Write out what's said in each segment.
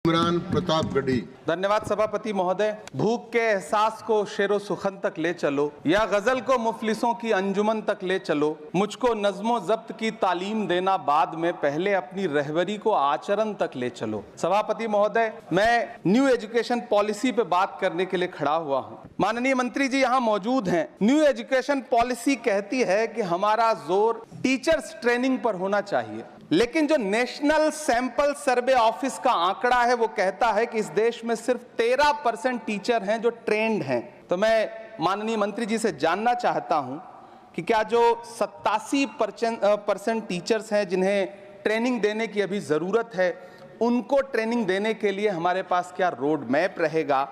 इमरान प्रतापगढ़ी। धन्यवाद सभापति महोदय। भूख के एहसास को शेरो सुखन तक ले चलो, या गजल को मुफलिसों की अंजुमन तक ले चलो। मुझको नज़्मो ज़ब्त की तालीम देना बाद में, पहले अपनी रहबरी को आचरण तक ले चलो। सभापति महोदय, मैं न्यू एजुकेशन पॉलिसी पे बात करने के लिए खड़ा हुआ हूँ। माननीय मंत्री जी यहाँ मौजूद हैं। न्यू एजुकेशन पॉलिसी कहती है कि हमारा जोर टीचर्स ट्रेनिंग पर होना चाहिए, लेकिन जो नेशनल सैंपल सर्वे ऑफिस का आंकड़ा है वो कहता है कि इस देश में सिर्फ 13% टीचर हैं जो ट्रेंड हैं। तो मैं माननीय मंत्री जी से जानना चाहता हूं कि क्या जो 87% टीचर्स हैं जिन्हें ट्रेनिंग देने की अभी ज़रूरत है, उनको ट्रेनिंग देने के लिए हमारे पास क्या रोड मैप रहेगा,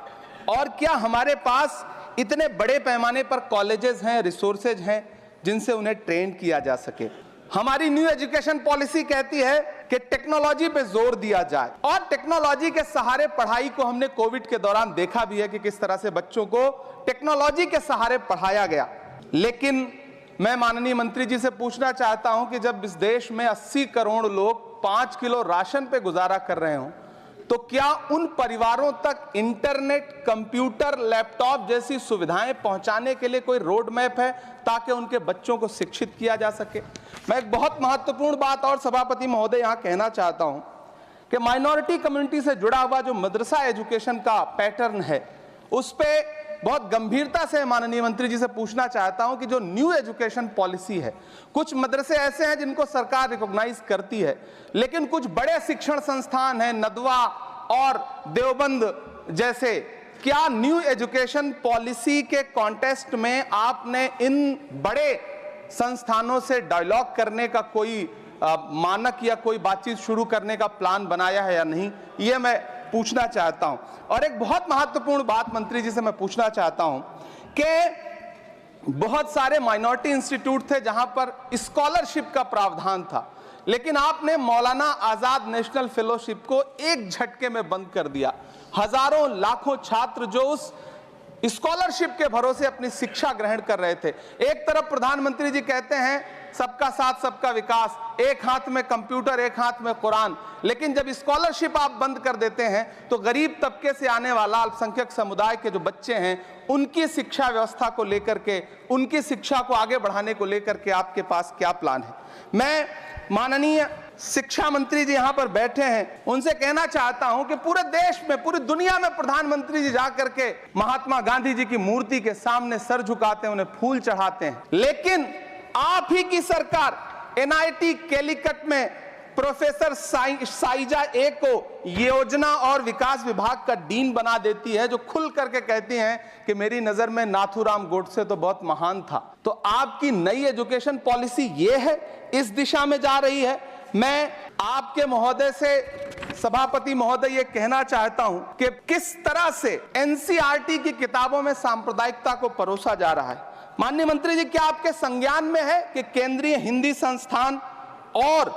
और क्या हमारे पास इतने बड़े पैमाने पर कॉलेजेस हैं, रिसोर्सेज हैं जिनसे उन्हें ट्रेन किया जा सके। हमारी न्यू एजुकेशन पॉलिसी कहती है कि टेक्नोलॉजी पे जोर दिया जाए, और टेक्नोलॉजी के सहारे पढ़ाई को हमने कोविड के दौरान देखा भी है कि किस तरह से बच्चों को टेक्नोलॉजी के सहारे पढ़ाया गया। लेकिन मैं माननीय मंत्री जी से पूछना चाहता हूं कि जब इस देश में 80 करोड़ लोग 5 किलो राशन पे गुजारा कर रहे हों, तो क्या उन परिवारों तक इंटरनेट, कंप्यूटर, लैपटॉप जैसी सुविधाएं पहुंचाने के लिए कोई रोड मैप है ताकि उनके बच्चों को शिक्षित किया जा सके? मैं एक बहुत महत्वपूर्ण बात और सभापति महोदय यहां कहना चाहता हूं कि माइनॉरिटी कम्युनिटी से जुड़ा हुआ जो मदरसा एजुकेशन का पैटर्न है, उस पे बहुत गंभीरता से माननीय मंत्री जी से पूछना चाहता हूं कि जो न्यू एजुकेशन पॉलिसी है, कुछ मदरसे ऐसे हैं जिनको सरकार रिकॉग्नाइज करती है, लेकिन कुछ बड़े शिक्षण संस्थान हैं, नदवा और देवबंद जैसे, क्या न्यू एजुकेशन पॉलिसी के कॉन्टेस्ट में आपने इन बड़े संस्थानों से डायलॉग करने का कोई मानक या कोई बातचीत शुरू करने का प्लान बनाया है या नहीं, ये मैं पूछना चाहता हूं। और एक बहुत महत्वपूर्ण बात मंत्री जी से मैं पूछना चाहता हूं कि बहुत सारे माइनॉरिटी इंस्टीट्यूट थे जहां पर स्कॉलरशिप का प्रावधान था, लेकिन आपने मौलाना आजाद नेशनल फेलोशिप को एक झटके में बंद कर दिया। हजारों लाखों छात्र जो उस स्कॉलरशिप के भरोसे अपनी शिक्षा ग्रहण कर रहे थे। एक तरफ प्रधानमंत्री जी कहते हैं सबका साथ सबका विकास, एक हाथ में कंप्यूटर एक हाथ में कुरान, लेकिन जब स्कॉलरशिप आप बंद कर देते हैं तो गरीब तबके से आने वाला अल्पसंख्यक समुदाय के जो बच्चे हैं, उनकी शिक्षा व्यवस्था को लेकर के, उनकी शिक्षा को आगे बढ़ाने को लेकर के आपके पास क्या प्लान है? मैं माननीय शिक्षा मंत्री जी यहाँ पर बैठे हैं, उनसे कहना चाहता हूं कि पूरे देश में, पूरी दुनिया में प्रधानमंत्री जी जाकर के महात्मा गांधी जी की मूर्ति के सामने सर झुकाते हैं, उन्हें फूल चढ़ाते हैं, लेकिन आप ही की सरकार NIT कैलीकट में प्रोफेसर साइजा ए को योजना और विकास विभाग का डीन बना देती है, जो खुल करके कहती हैं कि मेरी नजर में नाथूराम गोडसे तो बहुत महान था। तो आपकी नई एजुकेशन पॉलिसी ये है, इस दिशा में जा रही है। मैं आपके महोदय से, सभापति महोदय, ये कहना चाहता हूं कि किस तरह से NCERT की किताबों में सांप्रदायिकता को परोसा जा रहा है। माननीय मंत्री जी, क्या आपके संज्ञान में है कि केंद्रीय हिंदी संस्थान और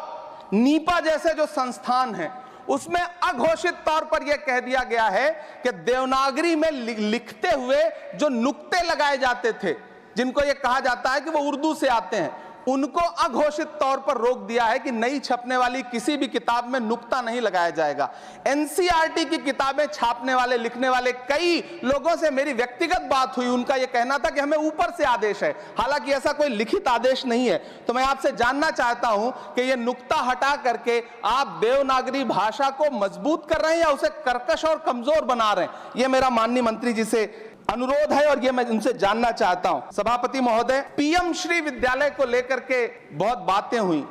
नीपा जैसे जो संस्थान हैं, उसमें अघोषित तौर पर यह कह दिया गया है कि देवनागरी में लिखते हुए जो नुक्ते लगाए जाते थे, जिनको यह कहा जाता है कि वो उर्दू से आते हैं, उनको अघोषित तौर पर रोक दिया है कि नई छपने वाली किसी भी किताब में नुक्ता नहीं लगाया जाएगा। NCERT की किताबें छापने वाले, लिखने वाले कई लोगों से मेरी व्यक्तिगत बात हुई, उनका यह कहना था कि हमें ऊपर से आदेश है, हालांकि ऐसा कोई लिखित आदेश नहीं है। तो मैं आपसे जानना चाहता हूं कि यह नुक्ता हटा करके आप देवनागरी भाषा को मजबूत कर रहे हैं या उसे कर्कश और कमजोर बना रहे हैं? यह मेरा माननीय मंत्री जी से अनुरोध है और ये मैं उनसे जानना चाहता हूं। सभापति महोदय, PM श्री विद्यालय को लेकर के बहुत बातें हुई।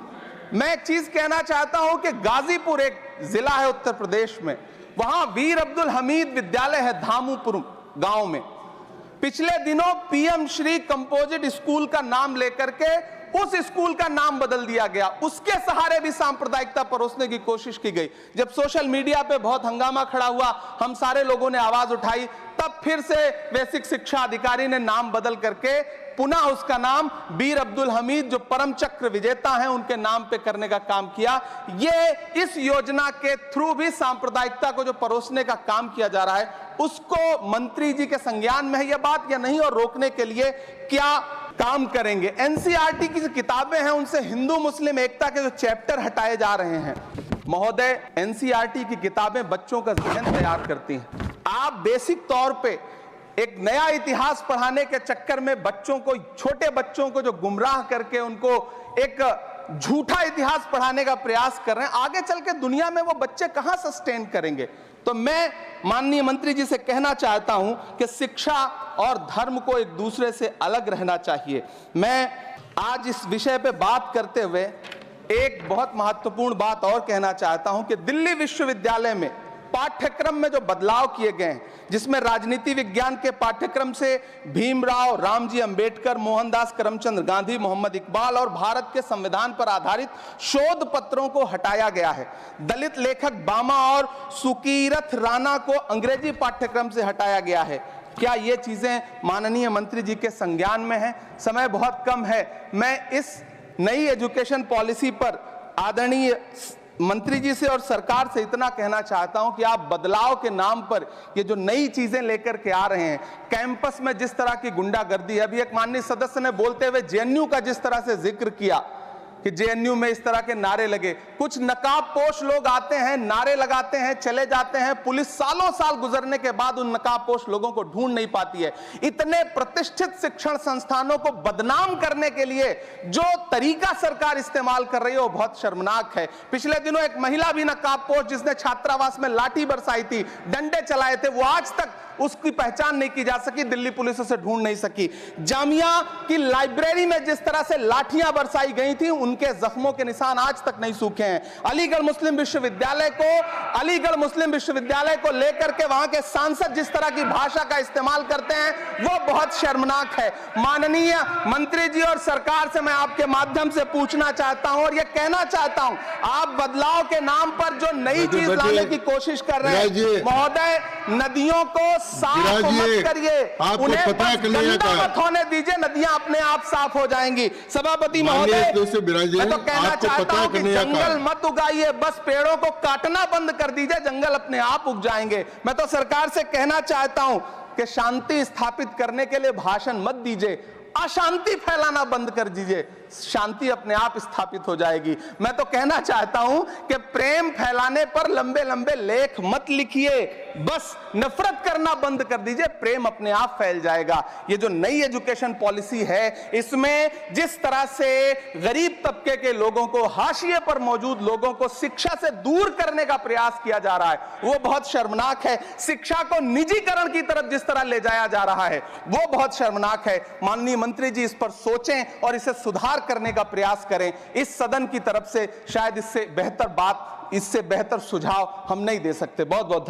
मैं एक चीज कहना चाहता हूं कि गाजीपुर एक जिला है उत्तर प्रदेश में, वहां वीर अब्दुल हमीद विद्यालय है धामूपुर गांव में। पिछले दिनों PM श्री कंपोजिट स्कूल का नाम लेकर के उस स्कूल का नाम बदल दिया गया, उसके सहारे भी सांप्रदायिकता परोसने की कोशिश की गई। जब सोशल मीडिया पे बहुत हंगामा खड़ा हुआ, हम सारे लोगों ने आवाज उठाई, तब फिर से बेसिक शिक्षा अधिकारी ने नाम बदल करके पुनः उसका नाम वीर अब्दुल हमीद, जो परम चक्र विजेता हैं, उनके नाम पे करने का काम किया। ये इस योजना के थ्रू भी सांप्रदायिकता को जो परोसने का काम किया जा रहा है, उसको मंत्री जी के संज्ञान में है यह बात या नहीं, और रोकने के लिए क्या काम करेंगे? NCERT की जो किताबें हैं, उनसे हिंदू मुस्लिम एकता के जो चैप्टर हटाए जा रहे हैं, महोदय, एनसीईआरटी की किताबें बच्चों का ज़हन तैयार करती हैं। आप बेसिक तौर पे एक नया इतिहास पढ़ाने के चक्कर में बच्चों को, छोटे बच्चों को जो गुमराह करके उनको एक झूठा इतिहास पढ़ाने का प्रयास कर रहे हैं, आगे चल के दुनिया में वो बच्चे कहां सस्टेन करेंगे। तो मैं माननीय मंत्री जी से कहना चाहता हूं कि शिक्षा और धर्म को एक दूसरे से अलग रहना चाहिए। मैं आज इस विषय पे बात करते हुए एक बहुत महत्वपूर्ण बात और कहना चाहता हूं कि दिल्ली विश्वविद्यालय में पाठ्यक्रम में जो बदलाव किए गए हैं, जिसमें राजनीति विज्ञान के पाठ्यक्रम से भीमराव, रामजी अंबेडकर, मोहनदास करमचंद गांधी, मोहम्मद इकबाल और भारत के संविधान पर आधारित शोध पत्रों को हटाया गया है। दलित लेखक बामा और सुकीरथ राणा को अंग्रेजी पाठ्यक्रम से हटाया गया है। क्या ये चीजें माननीय मंत्री जी के संज्ञान में है? समय बहुत कम है। मैं इस नई एजुकेशन पॉलिसी पर आदरणीय मंत्री जी से और सरकार से इतना कहना चाहता हूं कि आप बदलाव के नाम पर ये जो नई चीजें लेकर के आ रहे हैं, कैंपस में जिस तरह की गुंडागर्दी, अभी एक माननीय सदस्य ने बोलते हुए जेएनयू का जिस तरह से जिक्र किया कि जेएनयू में इस तरह के नारे लगे, कुछ नकाबपोश लोग आते हैं, नारे लगाते हैं, चले जाते हैं, पुलिस सालों साल गुजरने के बाद उन नकाबपोश लोगों को ढूंढ नहीं पाती है। इतने प्रतिष्ठित शिक्षण संस्थानों को बदनाम करने के लिए जो तरीका सरकार इस्तेमाल कर रही है वो बहुत शर्मनाक है। पिछले दिनों एक महिला भी नकाबपोश जिसने छात्रावास में लाठी बरसाई थी, डंडे चलाए थे, वो आज तक उसकी पहचान नहीं की जा सकी, दिल्ली पुलिस उसे ढूंढ नहीं सकी। जामिया की लाइब्रेरी में जिस तरह से लाठियां बरसाई गई थी, उनके जख्मों के निशान आज तक नहीं सूखे हैं। अलीगढ़ मुस्लिम विश्वविद्यालय को लेकर के वहां के सांसद जिस तरह की भाषा का इस्तेमाल करते हैं वो बहुत शर्मनाक है। माननीय मंत्री जी और सरकार से मैं आपके माध्यम से पूछना चाहता हूं और यह कहना चाहता हूं, आप बदलाव के नाम पर जो नई चीज लाने की कोशिश कर रहे हैं, महोदय, नदियों को साफ मत करिए, उन्हें गंदा मत होने दीजिए, नदियां अपने आप साफ हो जाएंगी। सभापति महोदय, मैं तो कहना चाहता हूं कि जंगल मत उगाइए, बस पेड़ों को काटना बंद कर दीजिए, जंगल अपने आप उग जाएंगे। मैं तो सरकार से कहना चाहता हूं कि शांति स्थापित करने के लिए भाषण मत दीजिए, अशांति फैलाना बंद कर दीजिए, शांति अपने आप स्थापित हो जाएगी। मैं तो कहना चाहता हूं कि प्रेम फैलाने पर लंबे लंबे लेख मत लिखिए, बस नफरत करना बंद कर दीजिए, प्रेम अपने आप फैल जाएगा। ये जो नई एजुकेशन पॉलिसी है, इसमें जिस तरह से गरीब तबके के लोगों को, हाशिए पर मौजूद लोगों को शिक्षा से दूर करने का प्रयास किया जा रहा है, वो बहुत शर्मनाक है। शिक्षा को निजीकरण की तरफ जिस तरह ले जाया जा रहा है, वो बहुत शर्मनाक है। माननीय मंत्री जी इस पर सोचें और इसे सुधार करने का प्रयास करें। इस सदन की तरफ से शायद इससे बेहतर सुझाव हम नहीं दे सकते। बहुत बहुत